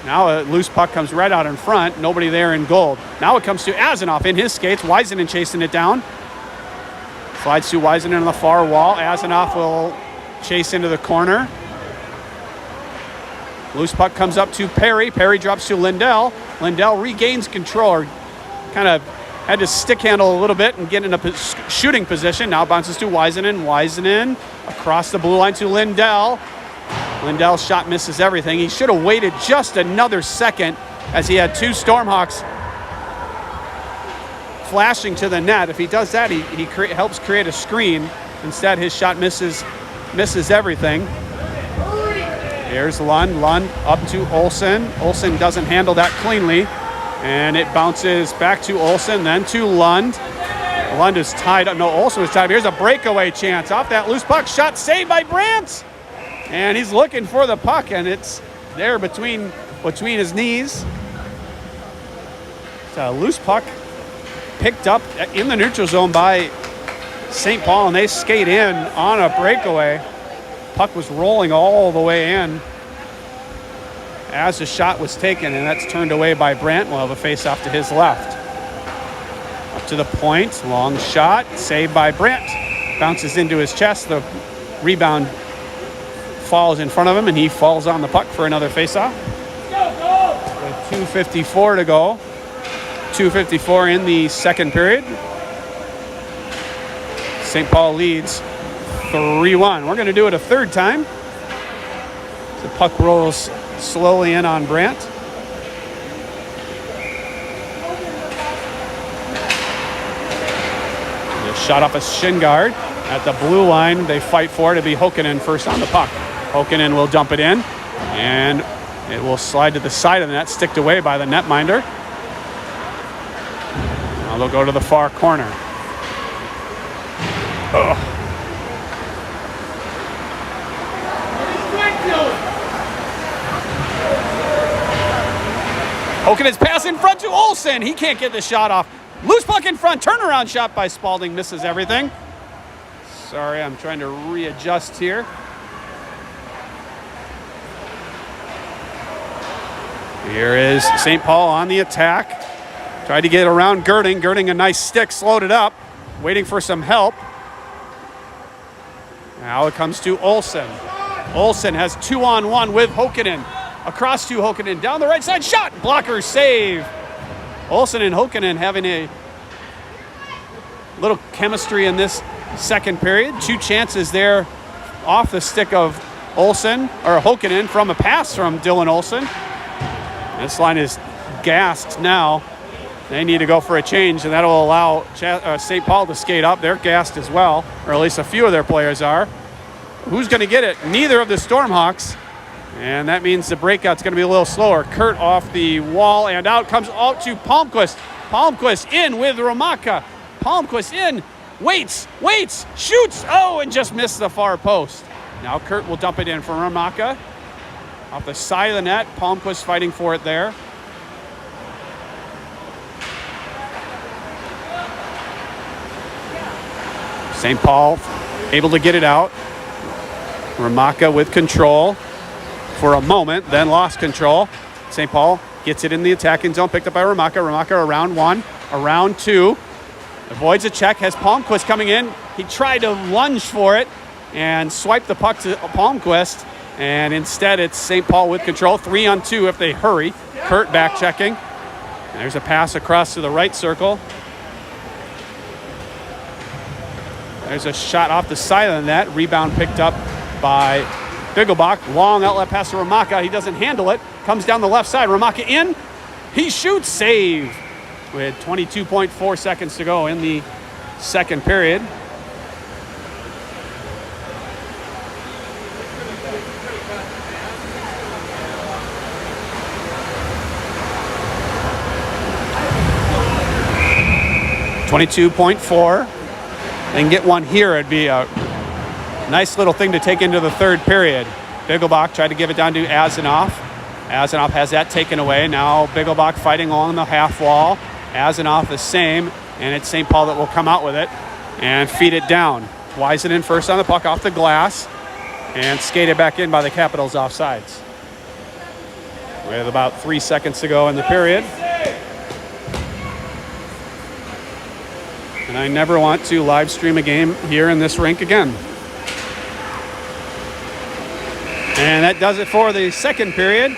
Now a loose puck comes right out in front. Nobody there in goal. Now it comes to Azanoff in his skates. Wiesenen chasing it down. Slides to Wiesenen on the far wall. Azanoff will chase into the corner. Loose puck comes up to Perry. Perry drops to Lindell. Lindell regains control, or kind of had to stick handle a little bit and get in a shooting position. Now bounces to Wiesenen. Wiesenen across the blue line to Lindell. Lindell's shot misses everything. He should have waited just another second, as he had two Stormhawks flashing to the net. If he does that, he helps create a screen. Instead, his shot misses everything. Here's Lund. Lund up to Olsen. Olsen doesn't handle that cleanly, and it bounces back to Olsen, then to Lund. Lund is tied up. No, Olsen was tied up. Here's a breakaway chance off that loose puck. Shot saved by Brandt. And he's looking for the puck, and it's there between his knees. It's a loose puck picked up in the neutral zone by St. Paul, and they skate in on a breakaway. Puck was rolling all the way in as the shot was taken, and that's turned away by Brandt. We'll have a face-off to his left. Up to the point, long shot, saved by Brandt. Bounces into his chest. The rebound falls in front of him, and he falls on the puck for another face-off. 2:54 to go. 2:54 in the second period. St. Paul leads 3-1. We're going to do it a third time. The puck rolls slowly in on Brandt. The shot off a shin guard at the blue line. They fight for it. It'll be Hokkanen first on the puck. Hokkanen will dump it in, and it will slide to the side of the net, sticked away by the netminder. Now they'll go to the far corner. Ugh. Hokkanen's pass in front to Olsen. He can't get the shot off. Loose puck in front. Turnaround shot by Spalding. Misses everything. Sorry, I'm trying to readjust here. Here is St. Paul on the attack. Tried to get around Girding. Girding a nice stick. Slowed it up. Waiting for some help. Now it comes to Olsen. Olsen has 2-on-1 with Hokkanen. Across to Hokkanen, down the right side, shot, blocker save. Olsen and Hokkanen having a little chemistry in this second period. Two chances there off the stick of Olsen, or Hokkanen, from a pass from Dylan Olsen. This line is gassed now. They need to go for a change, and that'll allow St. Paul to skate up. They're gassed as well, or at least a few of their players are. Who's going to get it? Neither of the Stormhawks. And that means the breakout's going to be a little slower. Kurt off the wall and out comes out to Palmquist. Palmquist in with Hromatka. Palmquist in, waits, shoots, and just missed the far post. Now Kurt will dump it in for Hromatka. Off the side of the net, Palmquist fighting for it there. St. Paul able to get it out. Hromatka with control for a moment, then lost control. St. Paul gets it in the attacking zone, picked up by Hromatka. Hromatka around one, around two. Avoids a check, has Palmquist coming in. He tried to lunge for it and swipe the puck to Palmquist. And instead it's St. Paul with control. 3-on-2 if they hurry. Kurt back checking. There's a pass across to the right circle. There's a shot off the side of the net. Rebound picked up by Bigglebach. Long outlet pass to Hromatka. He doesn't handle it. Comes down the left side. Hromatka in. He shoots. Save. With 22.4 seconds to go in the second period. .4. And get one here, it'd be a nice little thing to take into the third period. Bigglebach tried to give it down to Azanoff. Azanoff has that taken away. Now Bigglebach fighting along the half wall. Azanoff the same, and it's St. Paul that will come out with it and feed it down. Wiseman first on the puck off the glass and skated back in by the Capitals offsides. With about 3 seconds to go in the period. And I never want to live stream a game here in this rink again. And that does it for the second period.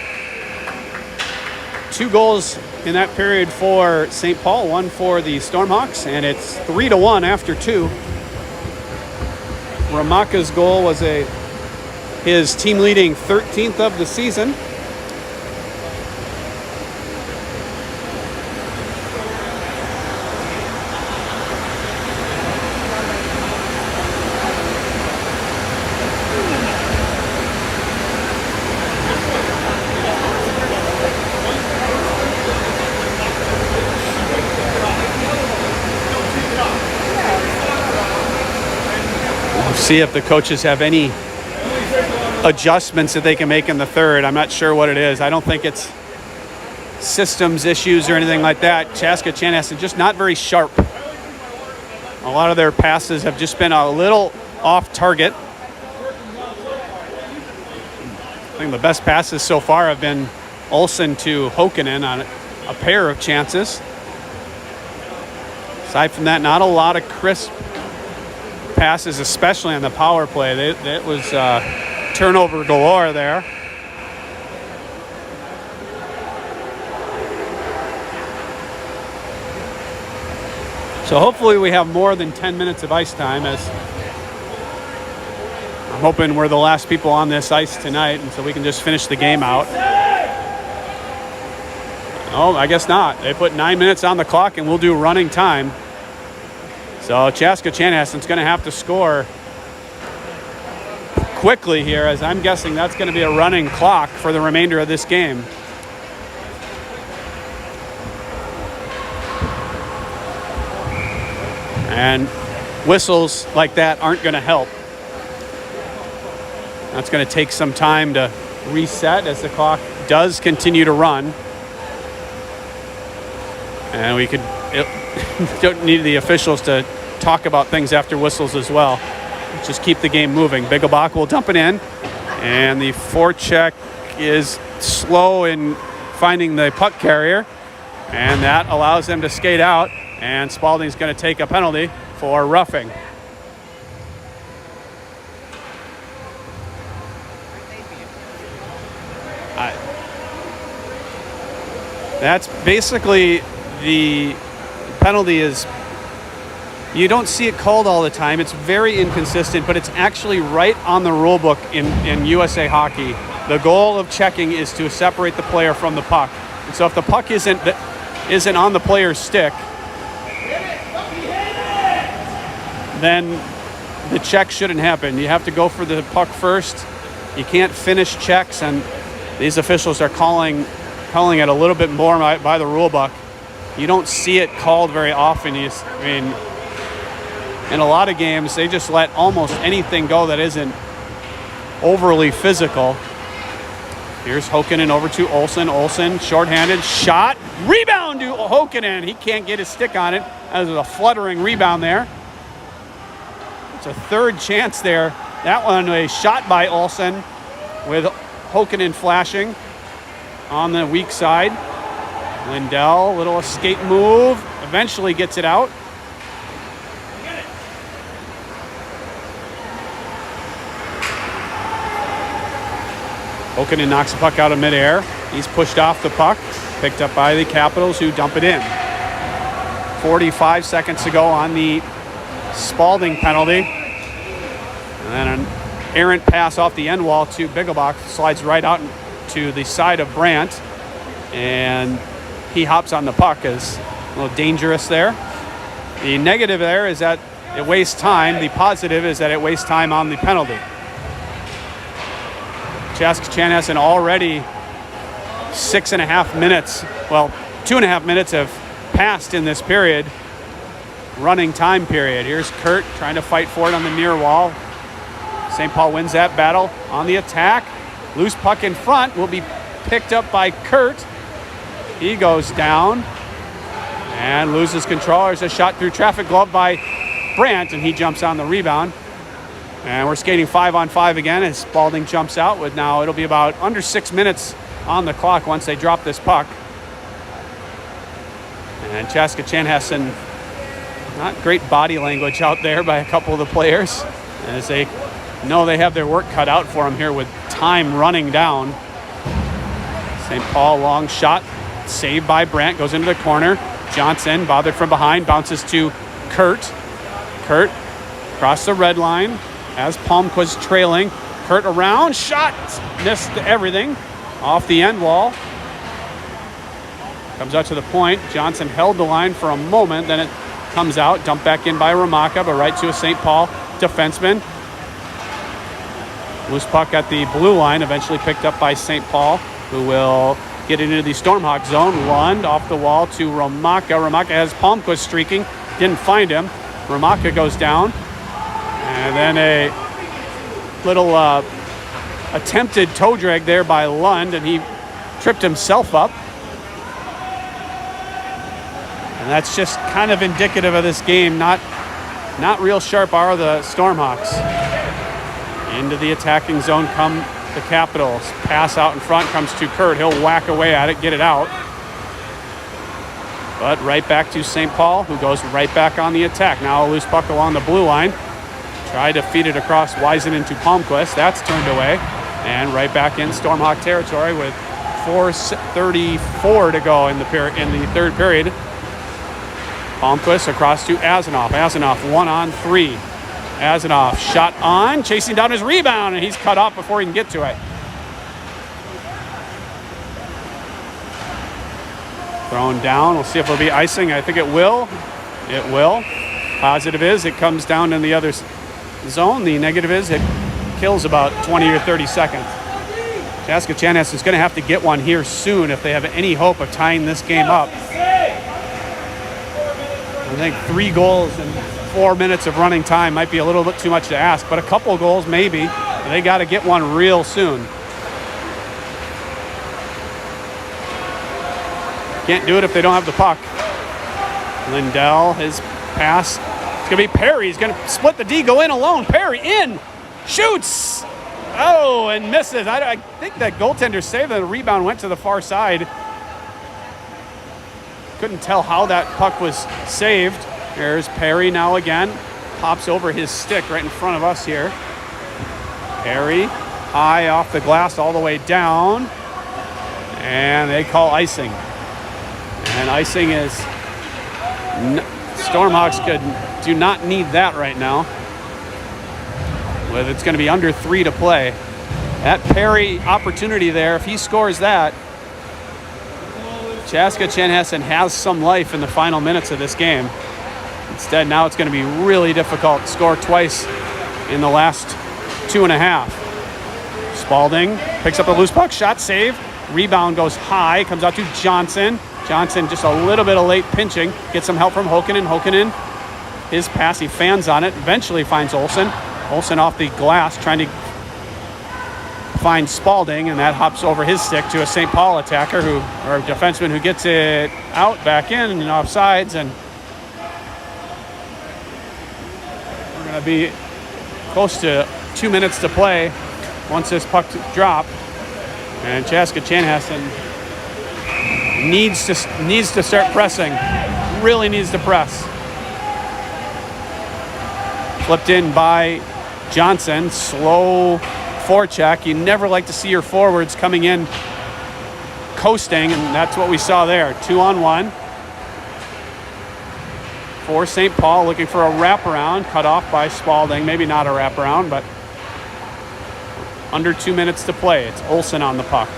2 goals in that period for St. Paul, 1 for the Stormhawks, and it's 3-1 after 2. Hromatka's goal was his team leading 13th of the season. See if the coaches have any adjustments that they can make in the third. I'm not sure what it is. I don't think it's systems issues or anything like that. Chaska, Chanhassen just not very sharp. A lot of their passes have just been a little off target. I think the best passes so far have been Olsen to Hokanen on a pair of chances. Aside from that, not a lot of crisp passes, especially on the power play. That was turnover galore there. So hopefully we have more than 10 minutes of ice time, as I'm hoping we're the last people on this ice tonight, and so we can just finish the game out. Oh, I guess not. They put 9 minutes on the clock and we'll do running time. So Chaska Chanhassen's going to have to score quickly here, as I'm guessing that's going to be a running clock for the remainder of this game. And whistles like that aren't going to help. That's going to take some time to reset as the clock does continue to run. And we don't need the officials to talk about things after whistles as well. Just keep the game moving. Bigglebach will dump it in, and the forecheck is slow in finding the puck carrier, and that allows them to skate out, and Spalding's going to take a penalty for roughing. That's basically the penalty. Is you don't see it called all the time. It's very inconsistent, but it's actually right on the rule book in USA Hockey. The goal of checking is to separate the player from the puck. And so if the puck isn't on the player's stick, then the check shouldn't happen. You have to go for the puck first, You can't finish checks, and these officials are calling it a little bit more by the rule book. You don't see it called very often. In a lot of games, they just let almost anything go that isn't overly physical. Here's Hokkinen over to Olsen. Olsen, shorthanded, shot, rebound to Hokkinen. He can't get his stick on it. That was a fluttering rebound there. It's a third chance there. That one, a shot by Olsen with Hokkinen flashing on the weak side. Lindell, little escape move, eventually gets it out. Hokkinen knocks the puck out of midair. He's pushed off the puck, picked up by the Capitals, who dump it in. 45 seconds to go on the Spalding penalty. And then an errant pass off the end wall to Biggelbach, slides right out to the side of Brandt, and he hops on the puck. Is a little dangerous there. The negative there is that it wastes time. The positive is that it wastes time on the penalty. Chaska Chanhassen already 6.5 minutes, well, 2.5 minutes have passed in this period, running time period. Here's Kurt trying to fight for it on the near wall. St. Paul wins that battle on the attack. Loose puck in front will be picked up by Kurt. He goes down and loses control. There's a shot through traffic glove by Brandt, and he jumps on the rebound. And we're skating 5-on-5 again as Spalding jumps out with now it'll be about under 6 minutes on the clock once they drop this puck. And Chaska Chanhassen, not great body language out there by a couple of the players as they know they have their work cut out for them here with time running down. St. Paul long shot, saved by Brandt, goes into the corner. Johnson bothered from behind, bounces to Kurt. Kurt across the red line as Palmquist trailing. Kurt around, shot, missed everything off the end wall. Comes out to the point. Johnson held the line for a moment, then it comes out, dumped back in by Hromatka, but right to a St. Paul defenseman. Loose puck at the blue line, eventually picked up by St. Paul, who will get into the Stormhawk zone. Lund off the wall to Hromatka. Hromatka has Palmquist streaking, didn't find him. Hromatka goes down. And then a little attempted toe drag there by Lund, and he tripped himself up. And that's just kind of indicative of this game. Not real sharp are the Stormhawks. Into the attacking zone come the Capitals. Pass out in front comes to Kurt. He'll whack away at it, get it out. But right back to St. Paul, who goes right back on the attack. Now a loose puck along the blue line. Tried to feed it across Wiesen into Palmquist. That's turned away. And right back in Stormhawk territory with 4:34 to go in the third period. Palmquist across to Azanoff. Azanoff 1-on-3. Azanoff shot on, chasing down his rebound, and he's cut off before he can get to it. Thrown down. We'll see if it'll be icing. I think it will. It will. Positive is it comes down in the other zone. The negative is it kills about 20 or 30 seconds. Chaska Chanhassen is going to have to get one here soon if they have any hope of tying this game up. I think 3 goals in 4 minutes of running time might be a little bit too much to ask, but a couple of goals maybe. They got to get one real soon. Can't do it if they don't have the puck. Lindell, his pass. It's going to be Perry. He's going to split the D, go in alone. Perry in, shoots. Oh, and misses. I think that goaltender saved the rebound, went to the far side. Couldn't tell how that puck was saved. There's Perry now again. Pops over his stick right in front of us here. Perry, high off the glass all the way down. And they call icing. And icing is... Stormhawks do not need that right now. It's going to be under 3 to play. That Perry opportunity there, if he scores that, Chaska Chanhassen has some life in the final minutes of this game. Instead, now it's going to be really difficult to score twice in the last 2.5. Spalding picks up a loose puck, shot save. Rebound goes high, comes out to Johnson. Johnson just a little bit of late pinching. Gets some help from Hokanen. Hokanen, his pass, he fans on it. Eventually finds Olsen. Olsen off the glass trying to find Spalding, and that hops over his stick to a St. Paul attacker or a defenseman who gets it out, back in, and off sides. And we're going to be close to 2 minutes to play once this puck drop. And Chaska Chanhassen needs to start pressing. Really needs to press. Flipped in by Johnson. Slow forecheck. You never like to see your forwards coming in coasting, and that's what we saw there. 2-on-1 for St. Paul, looking for a wraparound. Cut off by Spalding. Maybe not a wraparound, but under 2 minutes to play. It's Olsen on the puck.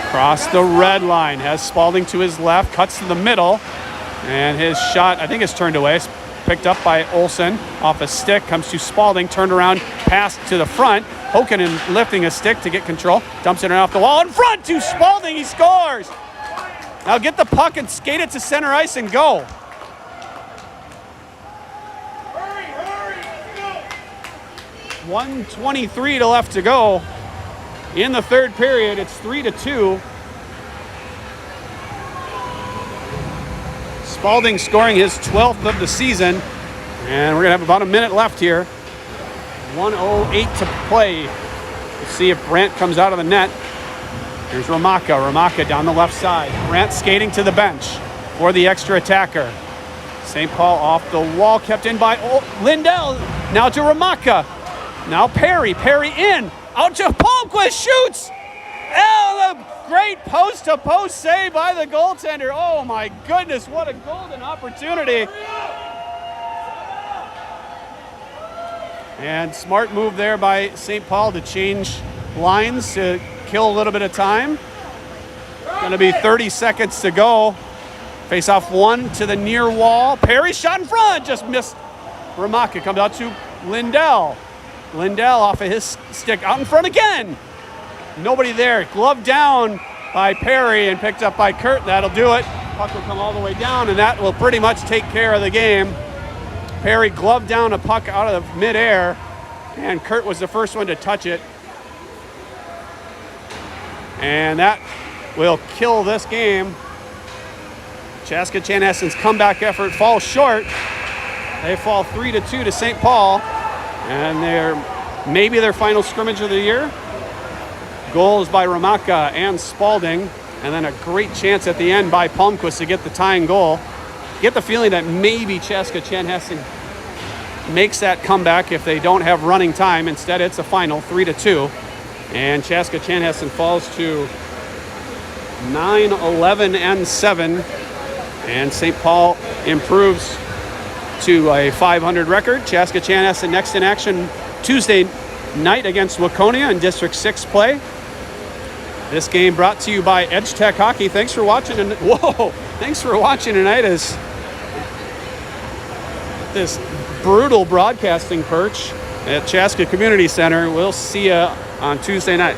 Across the red line, has Spalding to his left, cuts to the middle, and his shot, I think, is turned away. It's picked up by Olsen off a stick, comes to Spalding, turned around, pass to the front. Hokanen lifting a stick to get control, dumps it off the wall in front to Spalding. He scores. Now get the puck and skate it to center ice and go. 1:23 to left to go in the third period. It's 3-2. Spalding scoring his 12th of the season, and we're gonna have about a minute left here. 1:08 to play. Let's see if Brandt comes out of the net. Here's Hromatka. Hromatka down the left side. Brandt skating to the bench for the extra attacker. St. Paul off the wall, kept in by Lindell. Now to Hromatka. Now Perry in, out to Palmquist, shoots! And a great post-to-post save by the goaltender. Oh my goodness, what a golden opportunity. And smart move there by St. Paul to change lines to kill a little bit of time. Gonna be 30 seconds to go. Face off one to the near wall. Perry shot in front, just missed. Hromatka comes out to Lindell. Lindell off of his stick, out in front again. Nobody there. Glove down by Perry and picked up by Kurt. That'll do it. Puck will come all the way down, and that will pretty much take care of the game. Perry gloved down a puck out of midair, and Kurt was the first one to touch it. And that will kill this game. Chaska Chanhassen's comeback effort falls short. They fall 3-2 to St. Paul. And maybe their final scrimmage of the year. Goals by Hromatka and Spalding, and then a great chance at the end by Palmquist to get the tying goal. Get the feeling that maybe Chaska Chanhassen makes that comeback if they don't have running time. Instead, it's a final 3-2, and Chaska Chanhassen falls to 9-11-7, and St. Paul improves to a 500 record. Chaska Chanhassen next in action Tuesday night against Waconia in District 6 play. This game brought to you by Edge Tech Hockey. Thanks for watching. Thanks for watching tonight as this brutal broadcasting perch at Chaska Community Center. We'll see you on Tuesday night.